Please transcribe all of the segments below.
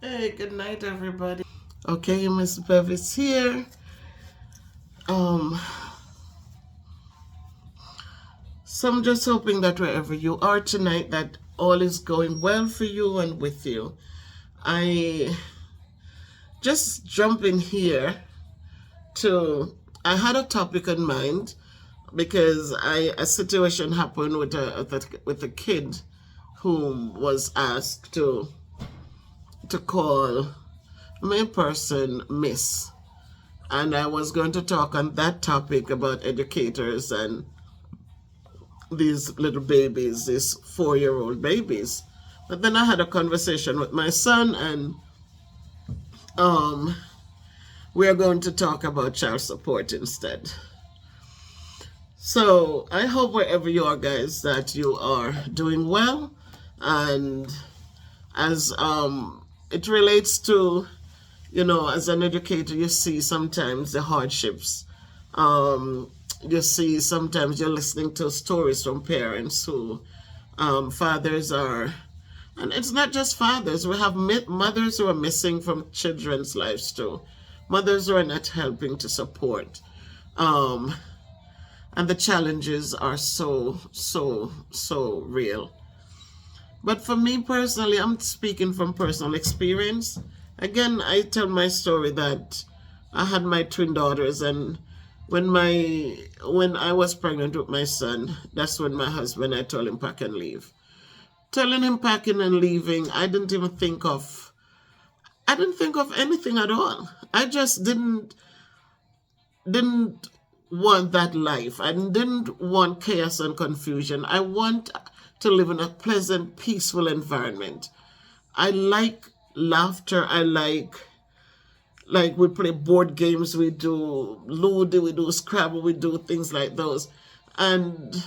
Hey, good night, everybody. Okay, Miss Bev is here. Um, so I'm just hoping that wherever you are tonight, that all is going well for you and with you. I just jump in here to. I had a topic in mind because a situation happened with a kid whom was asked to call me in person Miss. And I was going to talk on that topic about educators and these little babies, these 4-year-old babies. But then I had a conversation with my son, and we are going to talk about child support instead. So I hope wherever you are, guys, that you are doing well. And as it relates to, as an educator, you see sometimes the hardships. You see sometimes you're listening to stories from parents who fathers are, and it's not just fathers. We have mothers who are missing from children's lives too. Mothers who are not helping to support. And the challenges are so real. But for me personally, I'm speaking from personal experience. Again, I tell my story that I had my twin daughters, and when I was pregnant with my son, that's when my husband, I told him pack and leave. Telling him packing and leaving, I didn't think of anything at all. I just didn't want that life. I didn't want chaos and confusion. I want to live in a pleasant, peaceful environment. I like laughter. I like we play board games, we do Ludo, we do Scrabble, we do things like those. And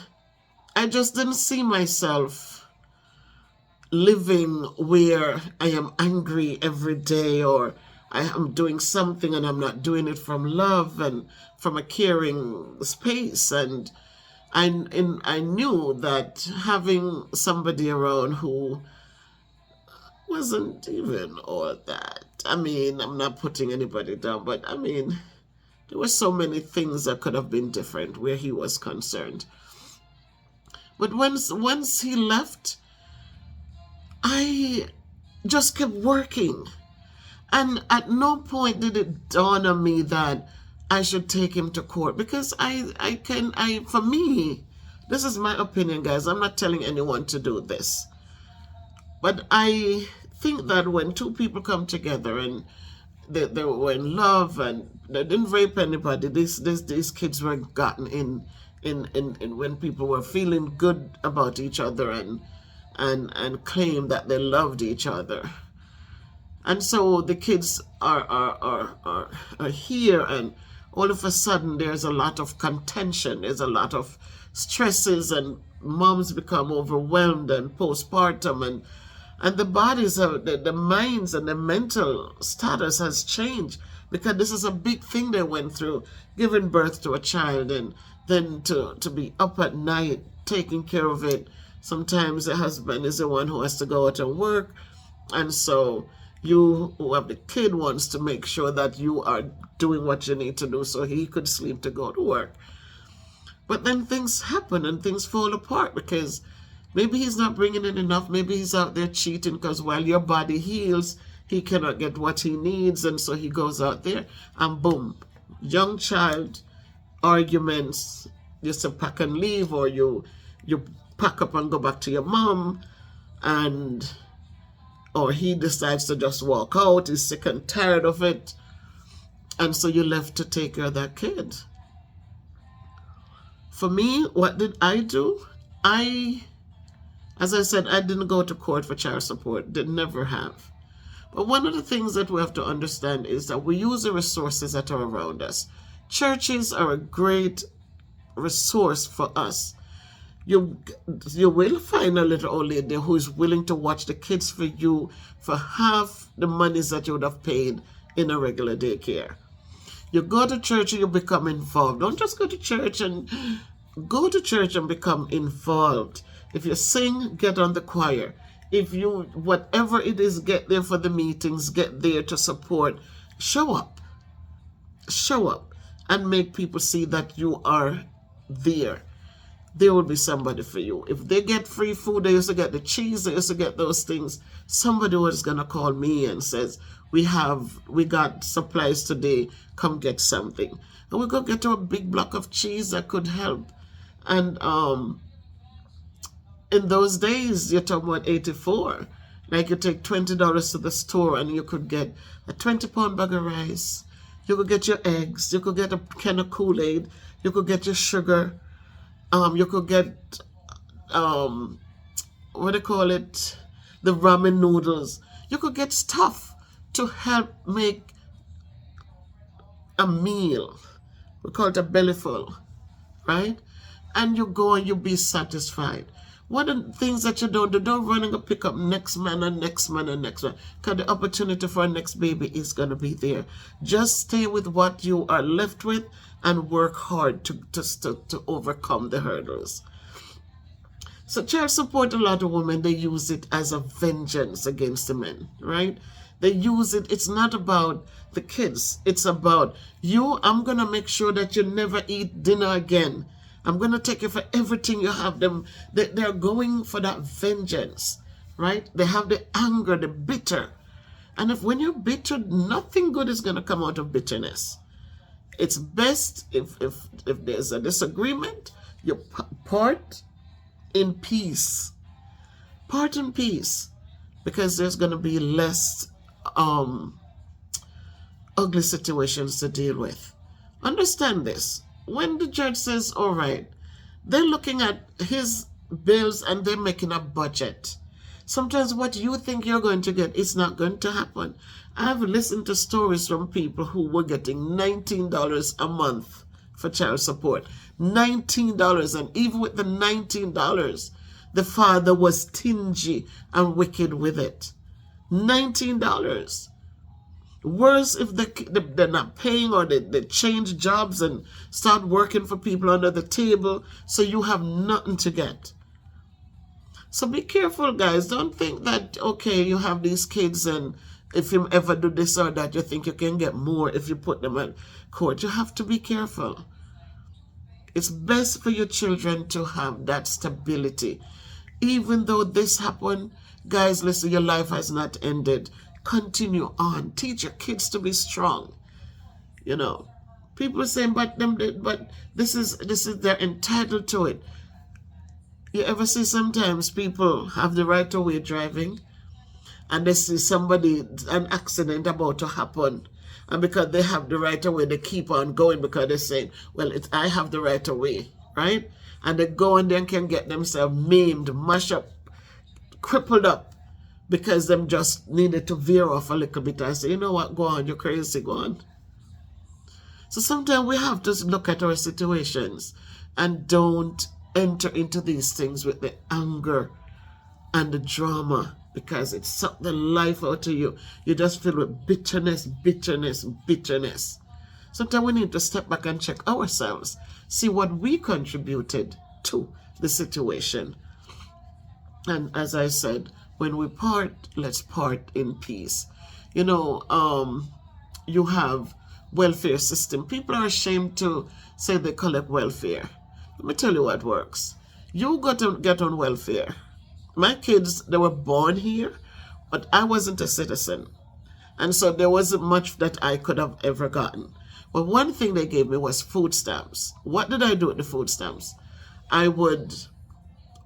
I just didn't see myself living where I am angry every day, or I am doing something and I'm not doing it from love and from a caring space. And I knew that having somebody around who wasn't even all that. I mean, I'm not putting anybody down, but I mean, there were so many things that could have been different where he was concerned. But once he left, I just kept working. And at no point did it dawn on me that I should take him to court, because for me, this is my opinion, guys. I'm not telling anyone to do this. But I think that when two people come together and they were in love and they didn't rape anybody, these kids were gotten in when people were feeling good about each other and claimed that they loved each other. And so the kids are here, and all of a sudden there's a lot of contention, there's a lot of stresses, and moms become overwhelmed and postpartum, and the bodies of the minds and the mental status has changed, because this is a big thing they went through, giving birth to a child, and then to be up at night taking care of it. Sometimes the husband is the one who has to go out and work, and so you who have the kid wants to make sure that you are doing what you need to do so he could sleep to go to work. But then things happen and things fall apart, because maybe he's not bringing in enough. Maybe he's out there cheating, because while your body heals, he cannot get what he needs. And so he goes out there and boom, young child, arguments, you say pack and leave, or you pack up and go back to your mom, or he decides to just walk out. He's sick and tired of it. And so you're left to take care of that kid. For me, what did I do? As I said, I didn't go to court for child support. Did never have. But one of the things that we have to understand is that we use the resources that are around us. Churches are a great resource for us. You will find a little old lady who is willing to watch the kids for you for half the monies that you would have paid in a regular daycare. You go to church and you become involved. Don't just go to church and become involved. If you sing, get on the choir. If you, whatever it is, get there for the meetings, get there to support, show up. Show up and make people see that you are there. There will be somebody for you. If they get free food, they used to get the cheese, they used to get those things. Somebody was gonna call me and says, we got supplies today, come get something. And we go get a big block of cheese that could help. And in those days, you're talking about 84. Like you take $20 to the store and you could get a 20-pound bag of rice. You could get your eggs. You could get a can of Kool-Aid. You could get your sugar. You could get, what do you call it? The ramen noodles. You could get stuff to help make a meal. We call it a bellyful, right? And you go and you be satisfied. One of the things that you don't do, don't run and go pick up next man and next man and next man, because the opportunity for a next baby is going to be there. Just stay with what you are left with and work hard to overcome the hurdles. So child support, a lot of women, they use it as a vengeance against the men, right? They use it, it's not about the kids. It's about you, I'm going to make sure that you never eat dinner again. I'm going to take you for everything you have. They're going for that vengeance, right? They have the anger, the bitter. And when you're bitter, nothing good is going to come out of bitterness. It's best if there's a disagreement, you part in peace. Part in peace. Because there's going to be less ugly situations to deal with. Understand this. When the judge says, all right, they're looking at his bills and they're making a budget. Sometimes what you think you're going to get is not going to happen. I've listened to stories from people who were getting $19 a month for child support. $19. And even with the $19, the father was stingy and wicked with it. $19. Worse if they're not paying, or they change jobs and start working for people under the table, so you have nothing to get. So be careful, guys. Don't think that, okay, you have these kids and if you ever do this or that, you think you can get more if you put them in court. You have to be careful. It's best for your children to have that stability. Even though this happened, guys, listen, your life has not ended. Continue on. Teach your kids to be strong. You know, people are saying, but this is they're entitled to it. You ever see sometimes people have the right of way driving, and they see an accident about to happen, and because they have the right of way, they keep on going because they're saying, well, I have the right of way, right? And they go and then can get themselves maimed, mashed up, crippled up, because them just needed to veer off a little bit and say, you know what, go on, you're crazy, go on. So sometimes we have to look at our situations and don't enter into these things with the anger and the drama, because it sucked the life out of you. You just feel with bitterness. Sometimes we need to step back and check ourselves, see what we contributed to the situation. And as I said, when we part, let's part in peace. You know, you have welfare system. People are ashamed to say they collect welfare. Let me tell you what works. You got to get on welfare. My kids, they were born here, but I wasn't a citizen. And so there wasn't much that I could have ever gotten. But one thing they gave me was food stamps. What did I do with the food stamps? I would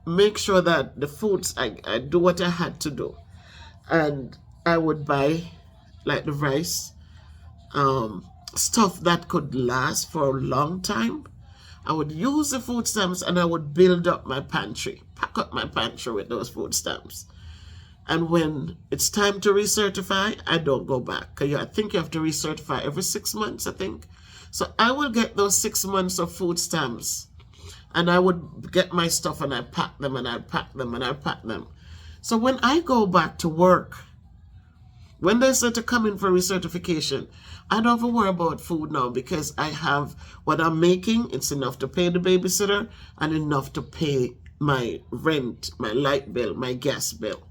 make sure that the foods, I do what I had to do. And I would buy, like the rice, stuff that could last for a long time. I would use the food stamps and I would build up my pantry, pack up my pantry with those food stamps. And when it's time to recertify, I don't go back. Because I think you have to recertify every 6 months, I think. So I will get those 6 months of food stamps. And I would get my stuff and I pack them and I pack them and I pack them. So when I go back to work, when they say to come in for recertification, I don't have to worry about food now, because I have what I'm making. It's enough to pay the babysitter and enough to pay my rent, my light bill, my gas bill.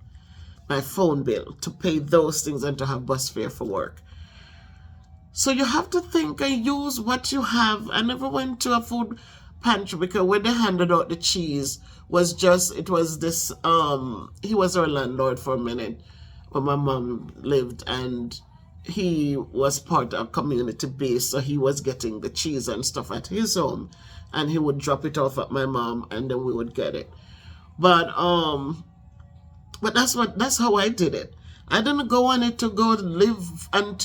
my phone bill, to pay those things and to have bus fare for work. So you have to think and use what you have. I never went to a food pantry because when they handed out the cheese it was this, he was our landlord for a minute where my mom lived, and he was part of community base, so he was getting the cheese and stuff at his home, and he would drop it off at my mom, and then we would get it. But that's how I did it. I didn't go on it to go live and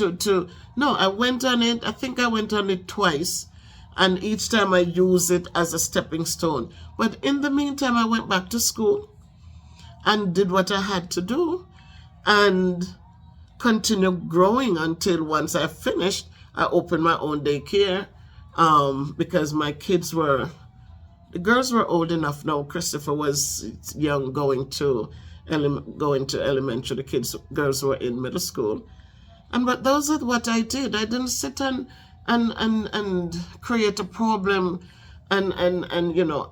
no, I went on it. I think I went on it twice, and each time I used it as a stepping stone. But in the meantime, I went back to school and did what I had to do and continued growing until once I finished, I opened my own daycare, because the girls were old enough now. Christopher was young, going to elementary. The girls were in middle school. But those are what I did. I didn't sit and create a problem, and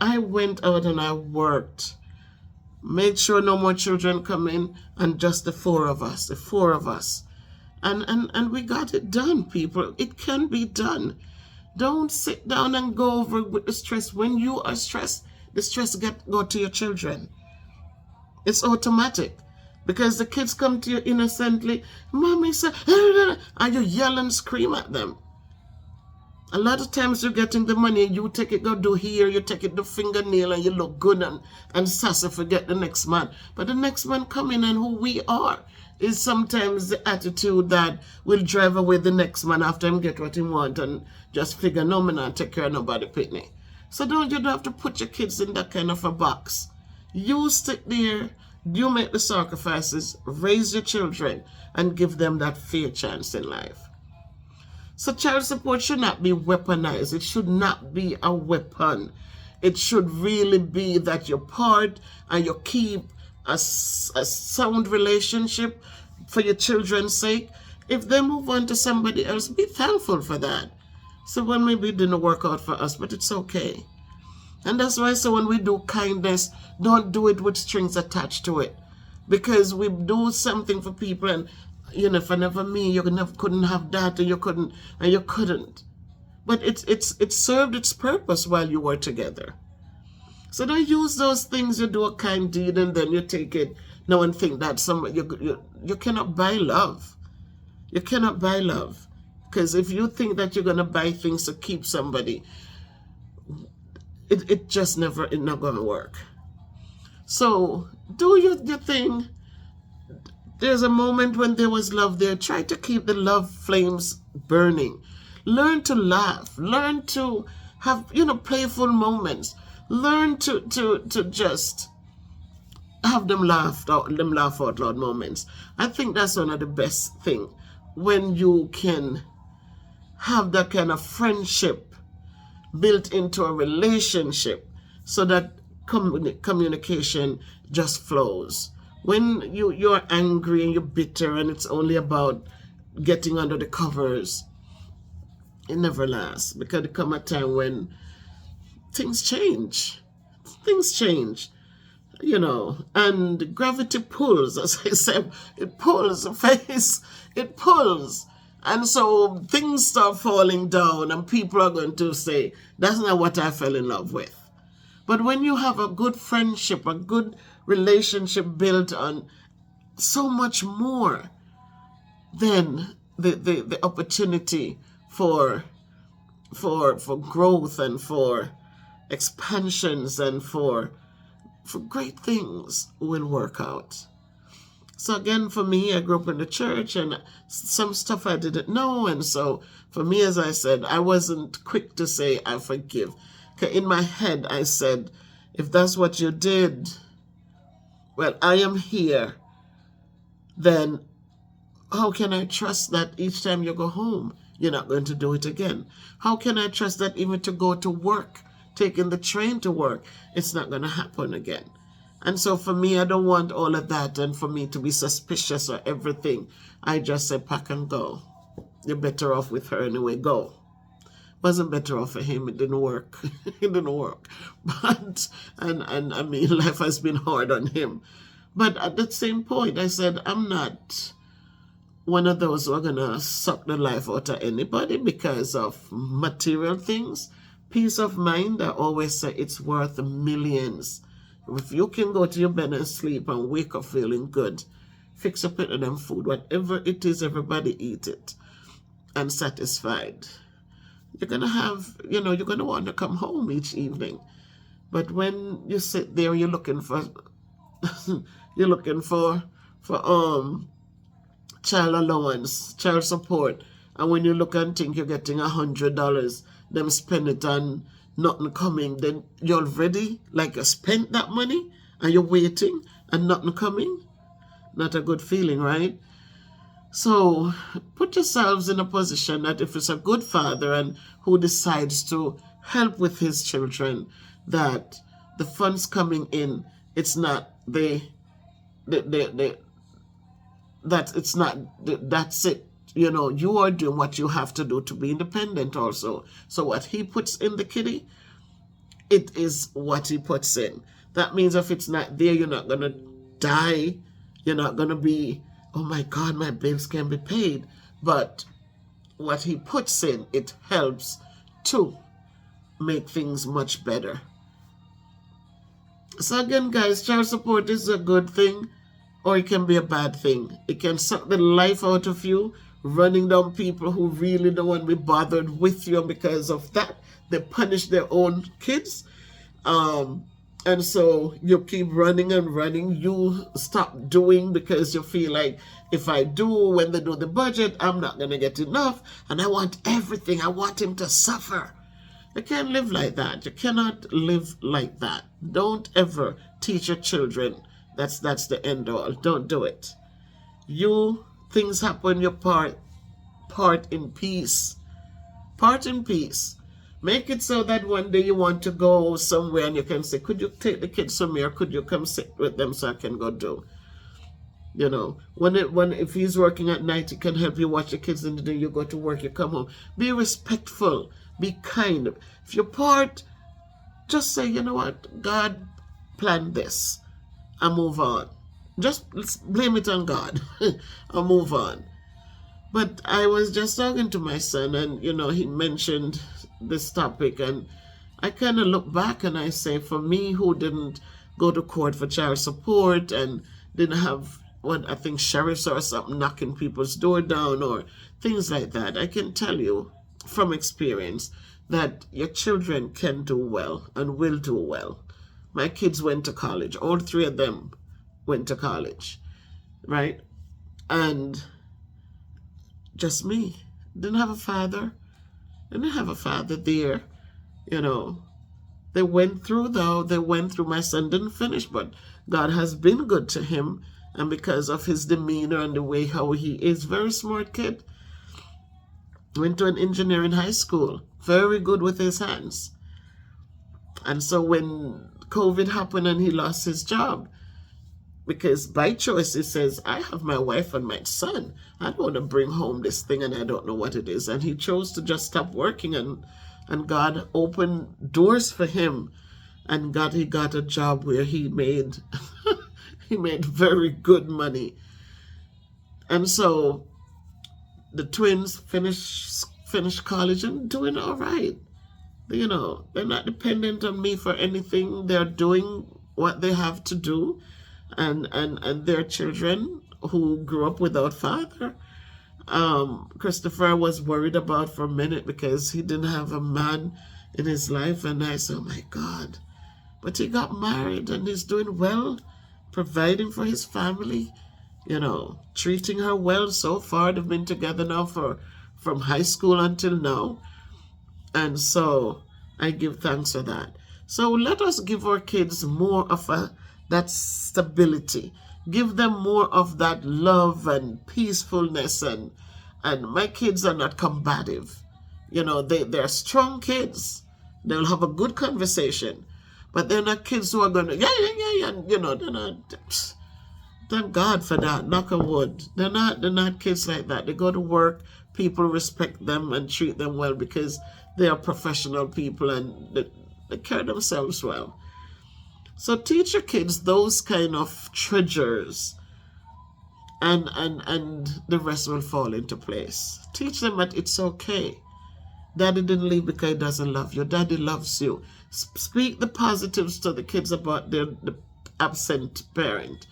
I went out and I worked, made sure no more children come in, and just the four of us, and we got it done, people. It can be done. Don't sit down and go over with the stress. When you are stressed, the stress go to your children. It's automatic. Because the kids come to you innocently, Mommy said, and you yell and scream at them. A lot of times you're getting the money, you take it, go do here, you take it, do fingernail, and you look good and sassy, forget the next man. But the next man coming, and who we are is sometimes the attitude that will drive away the next man after him get what he want and just figure, no, man, not take care of nobody pitney. So you don't have to put your kids in that kind of a box. You sit there, you make the sacrifices, raise your children, and give them that fair chance in life. So child support should not be weaponized. It should not be a weapon. It should really be that you're part and you keep a sound relationship for your children's sake. If they move on to somebody else, be thankful for that. So when maybe it didn't work out for us, but it's okay. And that's why so when we do kindness, don't do it with strings attached to it. Because we do something for people, and for never me, you couldn't have that, and you couldn't. But it served its purpose while you were together. So don't use those things. You do a kind deed and then you take it now and think that you cannot buy love. You cannot buy love. Because if you think that you're gonna buy things to keep somebody, it just not gonna work. So do your thing. There's a moment when there was love there. Try to keep the love flames burning. Learn to laugh. Learn to have, playful moments. Learn to just have them laugh out loud moments. I think that's one of the best thing, when you can have that kind of friendship built into a relationship, so that communication just flows. When you're angry and you're bitter and it's only about getting under the covers, it never lasts, because there come a time when things change. And gravity pulls, as I said, it pulls the face, it pulls. And so things start falling down and people are going to say, that's not what I fell in love with. But when you have a good friendship, a good relationship built on so much more than the opportunity for growth and for expansions and for great things will work out. So again, for me, I grew up in the church and some stuff I didn't know. And so for me, as I said, I wasn't quick to say I forgive. In my head, I said, if that's what you did, well, I am here. Then how can I trust that each time you go home, you're not going to do it again? How can I trust that even to go to work, taking the train to work, it's not going to happen again? And so for me, I don't want all of that, and for me to be suspicious or everything. I just say, pack and go. You're better off with her anyway, go. Wasn't better off for him, it didn't work. It didn't work. But, and I mean, life has been hard on him. But at the same point, I said, I'm not one of those who are going to suck the life out of anybody because of material things. Peace of mind, I always say it's worth millions. If you can go to your bed and sleep and wake up feeling good, fix a bit of them food, whatever it is, everybody eat it and satisfied. You're going to have, you're going to want to come home each evening. But when you sit there, you're looking for, you're looking for child allowance, child support, and when you look and think you're getting $100, them spend it on nothing coming, then you already like you spent that money and you're waiting and nothing coming. Not a good feeling, right? So put yourselves in a position that if it's a good father and who decides to help with his children, that the funds coming in, it's not that it's not that's it. You are doing what you have to do to be independent also. So what he puts in the kitty, it is what he puts in. That means if it's not there, you're not gonna die. You're not gonna be, oh my God, my bills can be paid. But what he puts in, it helps to make things much better. So again, guys, child support is a good thing, or it can be a bad thing. It can suck the life out of you, running down people who really don't want to be bothered with you, and because of that, they punish their own kids. And so you keep running and running. You stop doing because you feel like, if I do, when they do the budget, I'm not going to get enough, and I want everything. I want him to suffer. You can't live like that. You cannot live like that. Don't ever teach your children that's the end all. Don't do it. Things happen, your part in peace. Part in peace. Make it so that one day you want to go somewhere and you can say, could you take the kids somewhere? Could you come sit with them so I can go do? If he's working at night, he can help you watch the kids in the day. You go to work, you come home. Be respectful. Be kind. If you're part, just say, you know what? God planned this. And move on. Just blame it on God. And move on. But I was just talking to my son, and he mentioned this topic, and I kind of look back and I say, for me, who didn't go to court for child support and didn't have I think sheriffs or something knocking people's door down or things like that, I can tell you from experience that your children can do well and will do well. My kids went to college. All three of them went to college, right? And just me. Didn't have a father. Didn't have a father there. They went through, though. They went through. My son didn't finish, but God has been good to him. And because of his demeanor and the way how he is, very smart kid. Went to an engineering high school. Very good with his hands. And so when COVID happened and he lost his job, because by choice he says, I have my wife and my son. I don't want to bring home this thing and I don't know what it is. And he chose to just stop working, and God opened doors for him, and he got a job where he made he made very good money. And so the twins finished college and doing all right. They're not dependent on me for anything. They're doing what they have to do. And their children who grew up without father. Christopher was worried about for a minute because he didn't have a man in his life. And I said, oh my God. But he got married and he's doing well, providing for his family, treating her well so far. They've been together now from high school until now. And so I give thanks for that. So let us give our kids more of that stability. Give them more of that love and peacefulness. And my kids are not combative. They're strong kids. They'll have a good conversation. But they're not kids who are going to, yeah. They're not. Thank God for that. Knock on wood. They're not kids like that. They go to work. People respect them and treat them well because they are professional people and they carry themselves well. So teach your kids those kind of treasures, and the rest will fall into place. Teach them that it's okay. Daddy didn't leave because he doesn't love you. Daddy loves you. Speak the positives to the kids about the absent parent.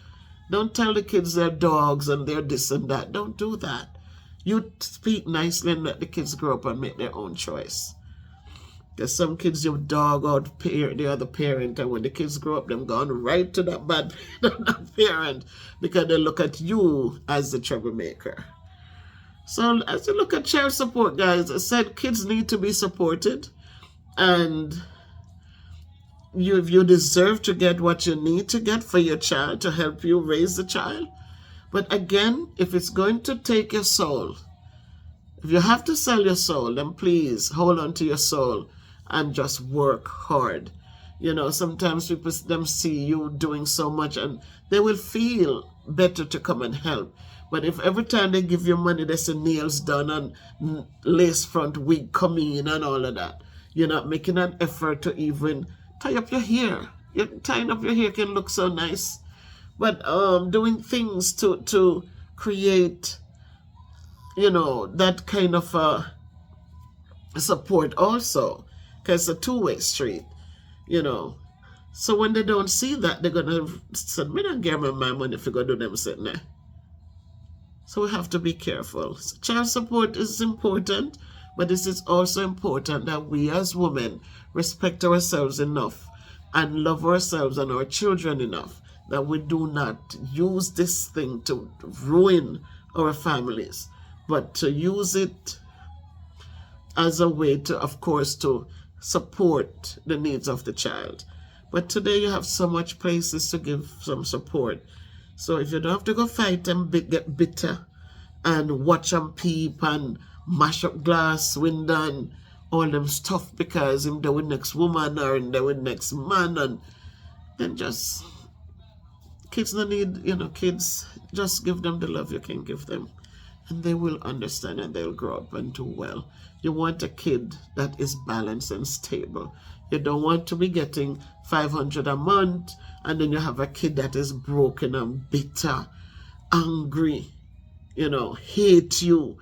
Don't tell the kids they're dogs and they're this and that. Don't do that. You speak nicely and let the kids grow up and make their own choice. Because some kids, you dog out the other parent, and when the kids grow up, them gone right to that bad parent because they look at you as the troublemaker. So as you look at child support, guys, I said kids need to be supported, and you deserve to get what you need to get for your child to help you raise the child. But again, if it's going to take your soul, if you have to sell your soul, then please hold on to your soul and just work hard. You know, sometimes people them see you doing so much and they will feel better to come and help. But if every time they give you money, they say nails done and lace front wig coming in and all of that, you're not making an effort to even tie up your hair. Tying up your hair can look so nice. But doing things to create, you know, that kind of support also. Because it's a two-way street, you know. So when they don't see that, they're going to say, me don't give me my money if you go do them sitting there. So we have to be careful. So child support is important, but this is also important that we as women respect ourselves enough and love ourselves and our children enough that we do not use this thing to ruin our families, but to use it as a way to, of course, to support the needs of the child. But today you have so much places to give some support. So if you don't have to go fight and get bitter and watch them peep and mash up glass window and all them stuff because him there with next woman or in there with next man, and then just kids don't need, you know, kids, just give them the love you can give them. And they will understand and they'll grow up and do well. You want a kid that is balanced and stable. You don't want to be getting $500 a month and then you have a kid that is broken and bitter, angry, you know, hate you.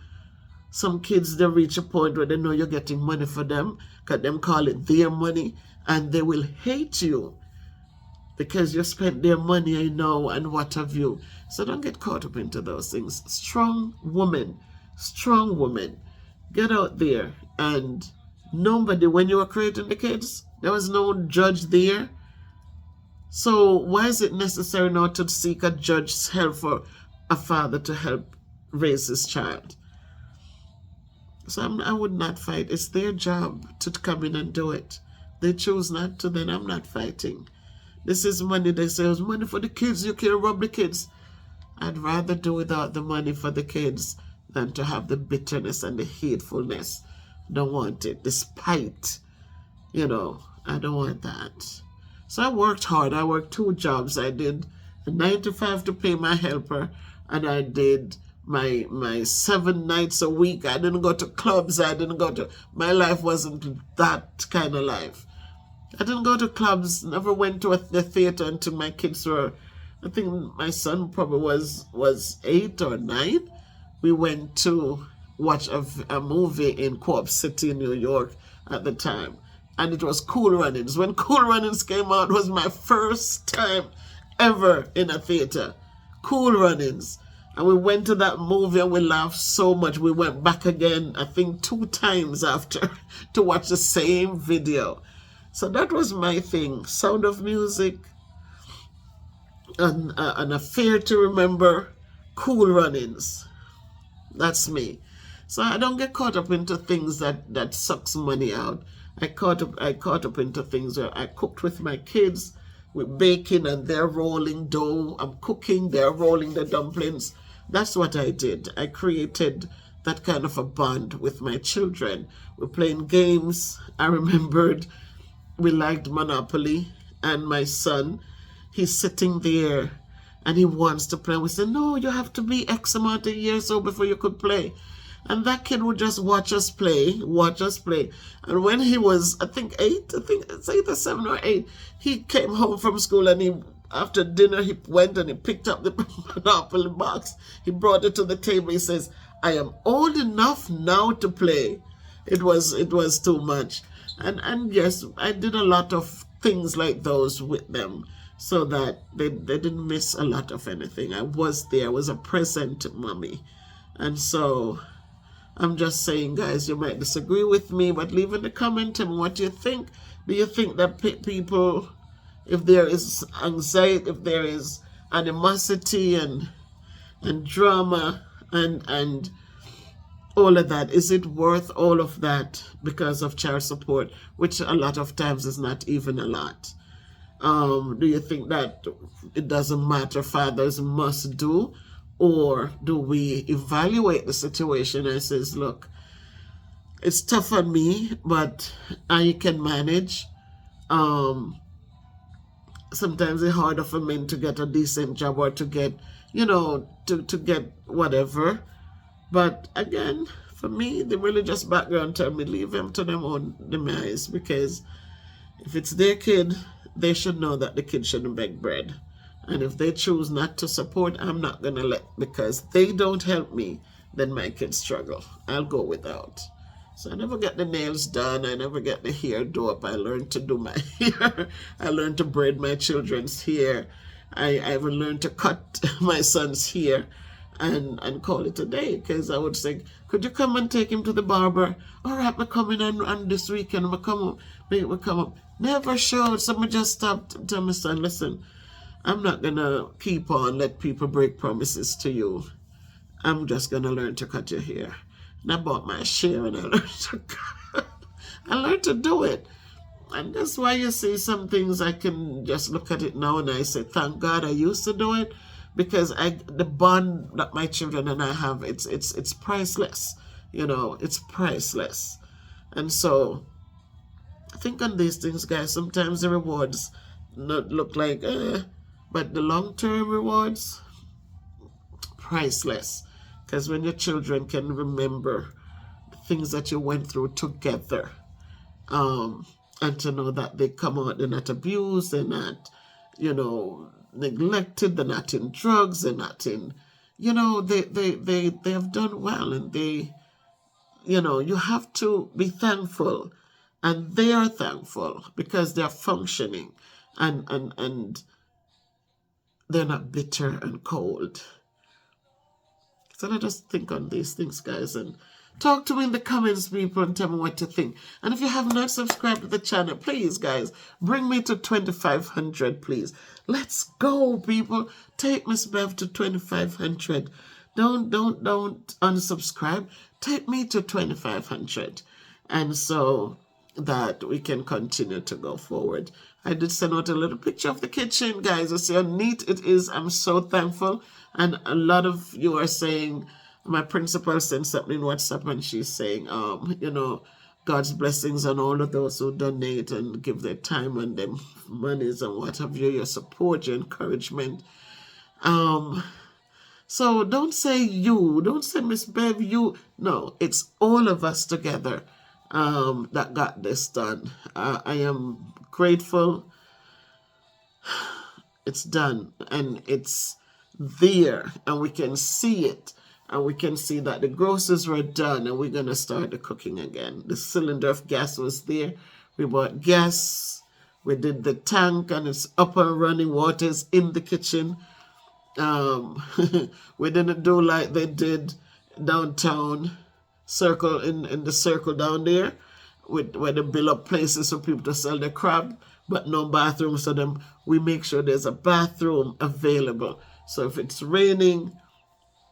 Some kids, they reach a point where they know you're getting money for them, because them call it their money, and they will hate you because you spent their money, you know, and what have you. So don't get caught up into those things. Strong woman, get out there. And nobody, when you were creating the kids, there was no judge there. So why is it necessary now to seek a judge's help for a father to help raise his child? So I would not fight. It's their job to come in and do it. They choose not to, then I'm not fighting. This is money. They say it's money for the kids. You can't rob the kids. I'd rather do without the money for the kids than to have the bitterness and the hatefulness. Don't want it. The spite. You know, I don't want that. So I worked hard. I worked 2 jobs. I did a 9 to 5 to pay my helper, and I did my 7 nights a week. I didn't go to clubs. My life wasn't that kind of life. I didn't go to clubs, never went to the theater until my kids were, I think my son probably was 8 or 9. We went to watch a movie in Co-op City, New York at the time. And it was Cool Runnings. When Cool Runnings came out, it was my first time ever in a theater. Cool Runnings. And we went to that movie and we laughed so much. We went back again, I think 2 times after, to watch the same video. So that was my thing. Sound of Music, an Affair to Remember, Cool Runnings. That's me. So I don't get caught up into things that sucks money out. I caught up into things where I cooked with my kids, with baking, and they're rolling dough. I'm cooking, they're rolling the dumplings. That's what I did. I created that kind of a bond with my children. We're playing games. I remembered we liked Monopoly, and my son, he's sitting there and he wants to play. We said, no, you have to be X amount of years old before you could play. And that kid would just watch us play, watch us play. And when he was, I think it's either 7 or 8, he came home from school, and after dinner, he went and he picked up the Monopoly box. He brought it to the table. He says, I am old enough now to play. It was too much. And yes, I did a lot of things like those with them, so that they didn't miss a lot of anything. I was there. I was a present mommy. And so I'm just saying, guys, you might disagree with me, but leave in the comment and what you think. Do you think that people, if there is anxiety, if there is animosity and drama and all of that, is it worth all of that because of child support, which a lot of times is not even a lot? Do you think that it doesn't matter, fathers must do? Or do we evaluate the situation and says, look, it's tough on me, but I can manage. Sometimes it's harder for men to get a decent job or to get, to get whatever. But again, for me, the religious background tell me leave them to their own demise, because if it's their kid, they should know that the kid shouldn't beg bread. And if they choose not to support, I'm not going to because they don't help me, then my kids struggle. I'll go without. So I never get the nails done. I never get the hair do up. I learned to do my hair. I learned to braid my children's hair. I even learned to cut my son's hair and call it a day, because I would say, could you come and take him to the barber? All right, we're coming on this weekend. We'll come up. We'll come up. Never showed. Someone just stopped. Tell my son, listen, I'm not going to keep on let people break promises to you. I'm just going to learn to cut your hair. And I bought my share and I learned to do it. And that's why you see some things I can just look at it now and I say, thank God I used to do it, because the bond that my children and I have, it's priceless. It's priceless. And so I think on these things, guys, sometimes the rewards not look like, but the long-term rewards, priceless. Because when your children can remember the things that you went through together, and to know that they come out, they're not abused, they're not, neglected, they're not in drugs, they're not in, they have done well, and they, you have to be thankful, and they are thankful because they're functioning, and they're not bitter and cold. So I just think on these things, guys, and talk to me in the comments, people, and tell me what you think. And if you have not subscribed to the channel, please, guys, bring me to 2,500, please. Let's go, people. Take Miss Bev to 2,500. Don't unsubscribe. Take me to 2,500. And so that we can continue to go forward. I did send out a little picture of the kitchen, guys. You see how neat it is. I'm so thankful. And a lot of you are saying, my principal sent something in WhatsApp, and she's saying, God's blessings on all of those who donate and give their time and their monies and what have you, your support, your encouragement. So don't say you, don't say Miss Bev, you. No, it's all of us together that got this done. I am grateful. It's done, and it's there, and we can see it, and we can see that the groceries were done, and we're going to start the cooking again. The cylinder of gas was there. We bought gas. We did the tank, and it's up and running. Water's in the kitchen. We didn't do like they did downtown, circle in the circle down there, where they build up places for people to sell their crab, but no bathrooms for them. We make sure there's a bathroom available. So if it's raining,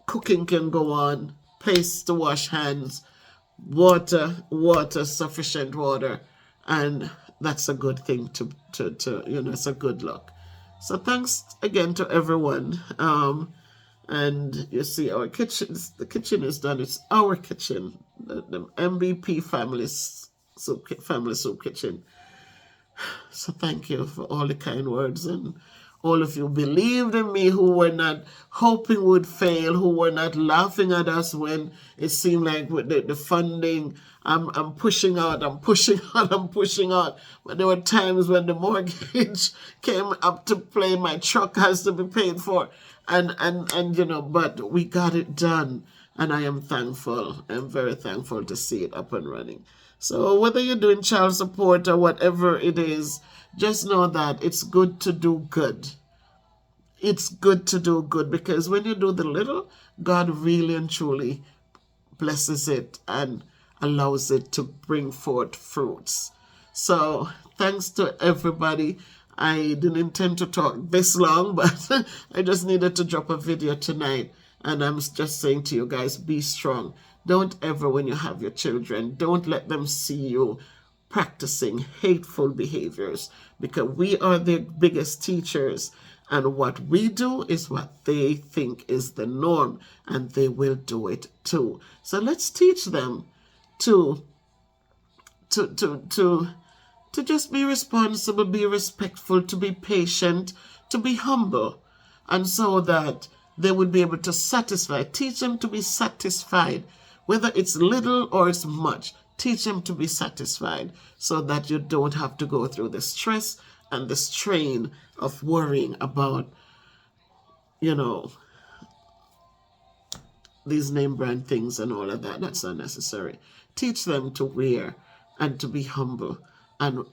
cooking can go on, place to wash hands, water, sufficient water, and that's a good thing to it's a good look. So thanks again to everyone. And you see the kitchen is done. It's our kitchen, the MVP family soup kitchen. So thank you for all the kind words and all of you believed in me, who were not hoping would fail, who were not laughing at us when it seemed like with the funding, I'm pushing out, I'm pushing out, I'm pushing out. But there were times when the mortgage came up to play, my truck has to be paid for. And you know, but we got it done. And I am thankful. I'm very thankful to see it up and running. So whether you're doing child support or whatever it is, just know that it's good to do good. It's good to do good, because when you do the little, God really and truly blesses it and allows it to bring forth fruits. So thanks to everybody. I didn't intend to talk this long, but I just needed to drop a video tonight. And I'm just saying to you guys, be strong. Don't ever, when you have your children, don't let them see you practicing hateful behaviors, because we are their biggest teachers. And what we do is what they think is the norm, and they will do it too. So let's teach them to just be responsible, be respectful, to be patient, to be humble, and so that they would be able to satisfy. Teach them to be satisfied, whether it's little or it's much. Teach them to be satisfied so that you don't have to go through the stress and the strain of worrying about, you know, these name brand things and all of that. That's unnecessary. Teach them to wear and to be humble, and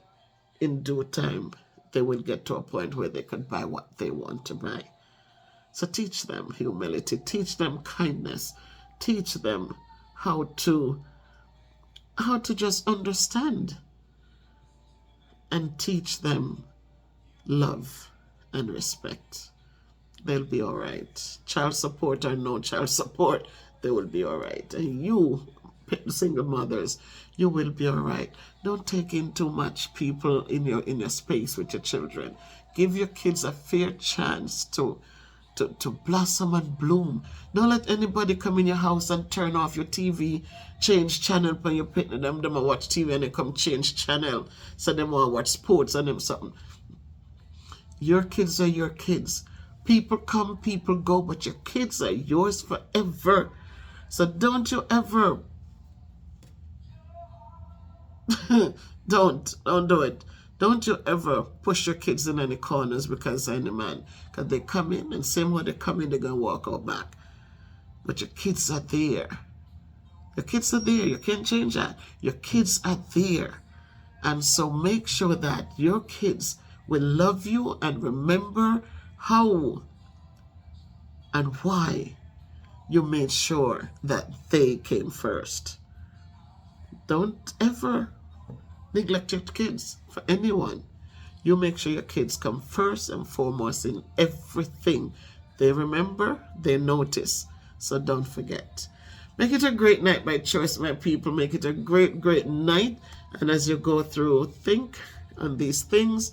in due time they will get to a point where they can buy what they want to buy. So teach them humility, teach them kindness, teach them how to just understand, and teach them love and respect. They'll be all right. Child support or no child support, they will be all right. And you, single mothers, you will be all right. Don't take in too much people in your space with your children. Give your kids a fair chance to blossom and bloom. Don't let anybody come in your house and turn off your TV, change channel when you're picking them and watch TV, and they come change channel so they want to watch sports and them something. Your kids are your kids. People come, people go, but your kids are yours forever. So don't you ever don't do it. Don't you ever push your kids in any corners because of any man. Because they come in, and same way they come in, they're going to walk out back. But your kids are there. Your kids are there. You can't change that. Your kids are there. And so make sure that your kids will love you and remember how and why you made sure that they came first. Don't ever neglect your kids for anyone. You make sure your kids come first and foremost in everything. They remember, they notice. So don't forget. Make it a great night by choice, my people. Make it a great, great night. And as you go through, think on these things.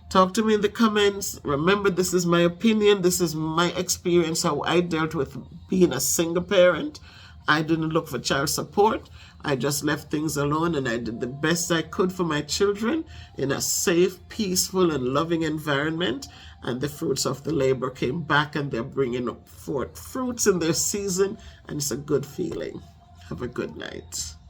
Talk to me in the comments. Remember, this is my opinion. This is my experience, how I dealt with being a single parent. I didn't look for child support. I just left things alone, and I did the best I could for my children in a safe, peaceful, and loving environment. And the fruits of the labor came back, and they're bringing forth fruits in their season, and it's a good feeling. Have a good night.